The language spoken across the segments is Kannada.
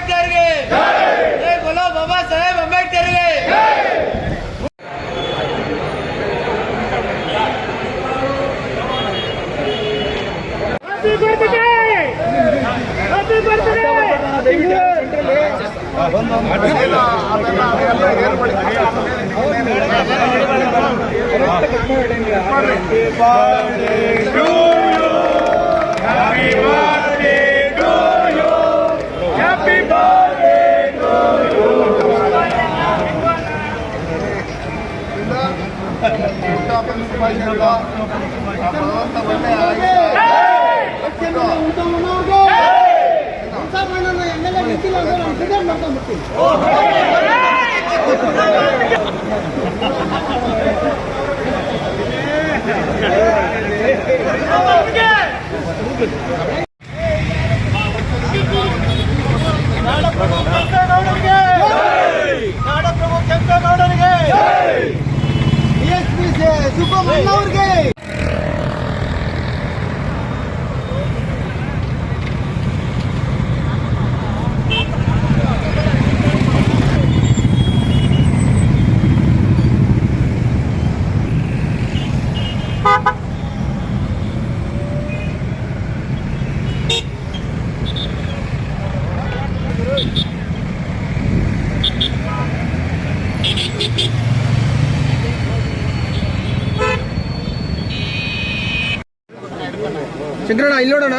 अंबेडकर के जय बोलो बाबा साहेब अंबेडकर के ಶಂಕರಣ್ಣ ಇಲ್ಲಿ ನೋಡೋಣ.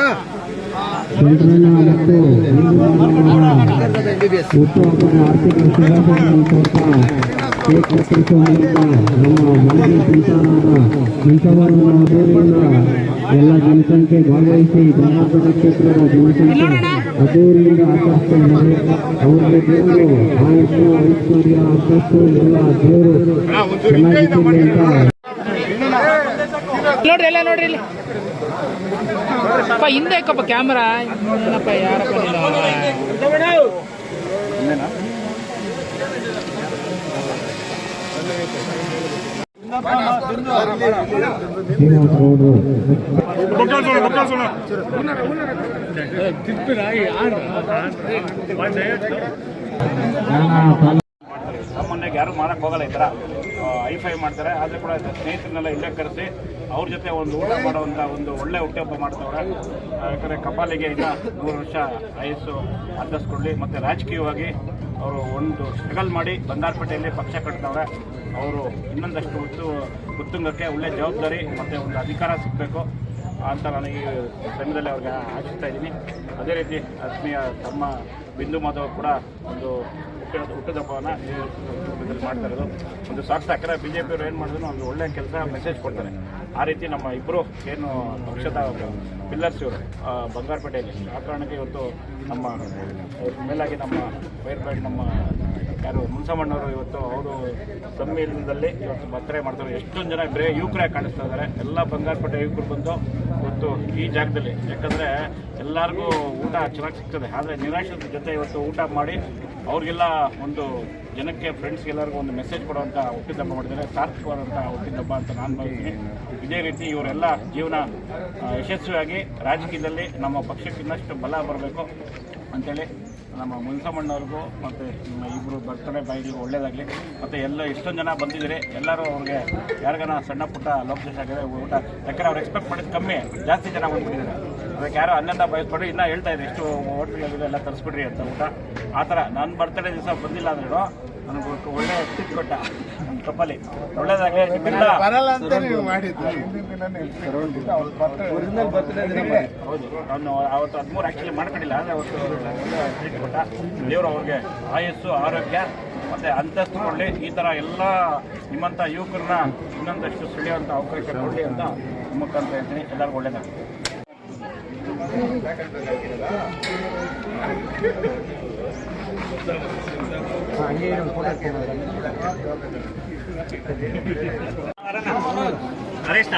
ಎಲ್ಲ ಜನಸಂಖ್ಯೆ ಭಾಗವಹಿಸಿ ಧರ್ಮಪುರ ಕ್ಷೇತ್ರದ ಜನಸಂಖ್ಯೆ ಅದ್ದೂರಿಯಿಂದ ಆಚರಿಸುತ್ತಾರೆ. ಅವರಿಗೆ ದೇವರು ಆಯುಷ್ಯ ಐಶ್ವರ್ಯ ಅಂತಸ್ತು ಎಲ್ಲ ದೇವರು ಚೆನ್ನಾಗಿರಲಿ ಅಂತ ನೋಡ್ರಿ ಎಲ್ಲ ನೋಡ್ರಿ ಇಲ್ಲಿ ಅಪ್ಪ ಹಿಂದೆ ಯಾಕಪ್ಪ ಕ್ಯಾಮ್ರಾ ಏನಪ್ಪ ಯಾರಪ್ಪ ಸಾಮಾನ್ಯವಾಗಿ ಯಾರು ಮಾಡಕ್ಕೆ ಹೋಗಲ್ಲ ಈ ಥರ ಐಫೈ ಮಾಡ್ತಾರೆ. ಆದರೆ ಕೂಡ ಸ್ನೇಹಿತರನ್ನೆಲ್ಲ ಇಲ್ಲೇ ಕರೆಸಿ ಅವ್ರ ಜೊತೆ ಒಂದು ಊಟ ಮಾಡುವಂಥ ಒಂದು ಒಳ್ಳೆ ಹುಟ್ಟುಹಬ್ಬ ಮಾಡ್ತವ್ರೆ. ಯಾಕಂದರೆ ಕಪಾಲಿಗೆ ಇನ್ನು 3 ವರ್ಷ ಆಯಸ್ಸು ಅರ್ಧಿಸ್ಕೊಳ್ಳಿ ಮತ್ತು ರಾಜಕೀಯವಾಗಿ ಅವರು ಒಂದು ಸ್ಟ್ರಗಲ್ ಮಾಡಿ ಬಂಗಾರಪೇಟೆಯಲ್ಲಿ ಪಕ್ಷ ಕಟ್ತವ್ರೆ. ಅವರು ಇನ್ನೊಂದಷ್ಟು ಉತ್ತುಂಗಕ್ಕೆ ಒಳ್ಳೆ ಜವಾಬ್ದಾರಿ ಮತ್ತು ಒಂದು ಅಧಿಕಾರ ಸಿಗಬೇಕು ಅಂತ ನಾನು ಈ ಸಮಯದಲ್ಲಿ ಅವ್ರಿಗೆ ಆಶಿಸ್ತಾ ಇದ್ದೀನಿ. ಅದೇ ರೀತಿ ಆತ್ಮೀಯ ತಮ್ಮ ಬಿಂದು ಮಾಧವ್ ಕೂಡ ಒಂದು ಹುಟ್ಟುಹಬ್ಬವನ್ನು ಮಾಡ್ತಾ ಇರೋದು ಒಂದು ಸಾರ್ಥಕ. BJP ಅವರು ಏನು ಮಾಡಿದ್ರು ಒಂದು ಒಳ್ಳೆಯ ಕೆಲಸ ಮೆಸೇಜ್ ಕೊಡ್ತಾರೆ. ಆ ರೀತಿ ನಮ್ಮ ಇಬ್ಬರು ಏನು ಪಕ್ಷದ ಪಿಲ್ಲರ್ಸ್ ಇವರು ಬಂಗಾರಪೇಟೆಯಲ್ಲಿ ಆ ಕಾರಣಕ್ಕೆ ಇವತ್ತು ನಮ್ಮ ಮೇಲಾಗಿ ನಮ್ಮ ಫೈರ್ಫೈಟ್ ನಮ್ಮ ಯಾರು ಮುನ್ಸಮ್ಮಣ್ಣವರು ಇವತ್ತು ಅವರು ಸಮ್ಮೇಳನದಲ್ಲಿ ಇವತ್ತು ಬರ್ತ್ಡೇ ಮಾಡ್ತಾರೆ. ಎಷ್ಟೊಂದು ಜನ ಬರೀ ಯುವಕರೇ ಕಾಣಿಸ್ತಾ ಇದ್ದಾರೆ. ಎಲ್ಲ ಬಂಗಾರಪೇಟೆ ಯುವಕರು ಬಂದು ಇವತ್ತು ಈ ಜಾಗದಲ್ಲಿ, ಯಾಕಂದರೆ ಎಲ್ಲರಿಗೂ ಊಟ ಚೆನ್ನಾಗಿ ಸಿಗ್ತದೆ, ಆದರೆ ನಿರಾಶ್ರಿತರ ಜೊತೆ ಇವತ್ತು ಊಟ ಮಾಡಿ ಅವ್ರಿಗೆಲ್ಲ ಒಂದು ಜನಕ್ಕೆ ಫ್ರೆಂಡ್ಸ್ಗೆಲ್ಲರಿಗೂ ಒಂದು ಮೆಸೇಜ್ ಕೊಡುವಂಥ ಹುಟ್ಟಿದಬ್ಬ ಮಾಡಿದರೆ ಸಾರ್ಥಕವಾದಂಥ ಹುಟ್ಟಿದಬ್ಬ ಅಂತ ನಾನು ಭಾವಿಸ್ತೀನಿ. ಇದೇ ರೀತಿ ಇವರೆಲ್ಲ ಜೀವನ ಯಶಸ್ವಿಯಾಗಿ ರಾಜಕೀಯದಲ್ಲಿ ನಮ್ಮ ಪಕ್ಷಕ್ಕೆ ಇನ್ನಷ್ಟು ಬಲ ಬರಬೇಕು ಅಂಥೇಳಿ ನಮ್ಮ ಮುನ್ಸಮ್ಮಣ್ಣವ್ರಿಗೂ ಮತ್ತು ನಮ್ಮ ಇಬ್ಬರು ಬರ್ತ್ಡೇ ಬಾಯಿಗೂ ಒಳ್ಳೇದಾಗಲಿ. ಮತ್ತು ಎಲ್ಲ ಎಷ್ಟೊಂದು ಜನ ಬಂದಿದ್ದೀರಿ, ಎಲ್ಲರೂ ಅವ್ರಿಗೆ ಯಾರಿಗಾನ ಸಣ್ಣ ಪುಟ್ಟ ಲೋಕೇಶ್ ಆಗಿದೆ ಊಟ, ಯಾಕಂದರೆ ಅವ್ರು ಎಕ್ಸ್ಪೆಕ್ಟ್ ಮಾಡಿದ್ದು ಕಮ್ಮಿ, ಜಾಸ್ತಿ ಜನ ಬಂದುಬಿಟ್ಟಿದ್ದಾರೆ. ಅದಕ್ಕೆ ಯಾರೋ ಅಲ್ಲಿಂದ ಬಯಸ್ಬಿಡ್ರಿ, ಇನ್ನೂ ಹೇಳ್ತಾ ಇದ್ದಾರೆ ಎಷ್ಟು ಹೋಟ್ಲಿಗೆ ಎಲ್ಲ ತರಿಸ್ಬಿಡ್ರಿ ಅಂತ ಊಟ. ಆ ಥರ ನನ್ನ ಬರ್ತ್ಡೇ ದಿವಸ ಬಂದಿಲ್ಲ ಅಂದ್ರೂ ನನಗೆ ಒಳ್ಳೆ ಟಿಪ್ ಕೊಟ್ಟ ಕಪ್ಪಲಿ ಒಳ್ಳೇದಾಗಲಿ. ನಿಮ್ಮೆಲ್ಲ ಹೌದು, ನಾನು ಅವತ್ತು 13 ಆ್ಯಕ್ಚುಲಿ ಮಾಡ್ಕೊಂಡಿಲ್ಲ, ಆದರೆ ಅವತ್ತು ಒಳ್ಳೆ ಟ್ರೀಟ್ ಕೊಟ್ಟ. ದೇವರು ಅವ್ರಿಗೆ ಆಯಸ್ಸು ಆರೋಗ್ಯ ಮತ್ತು ಅಂತಸ್ತು ಕೊಡಲಿ. ಈ ಥರ ಎಲ್ಲ ನಿಮ್ಮಂಥ ಯುವಕರನ್ನ ಇನ್ನೊಂದಷ್ಟು ಸೆಳೆಯುವಂಥ ಅವಕಾಶ ಕೊಡಲಿ ಅಂತ ಮುಖಾಂತರ ಹೇಳ್ತೀನಿ. ಎಲ್ಲರಿಗೂ ಒಳ್ಳೇದಾಗಲಿ. ಹರೇಶ್ನ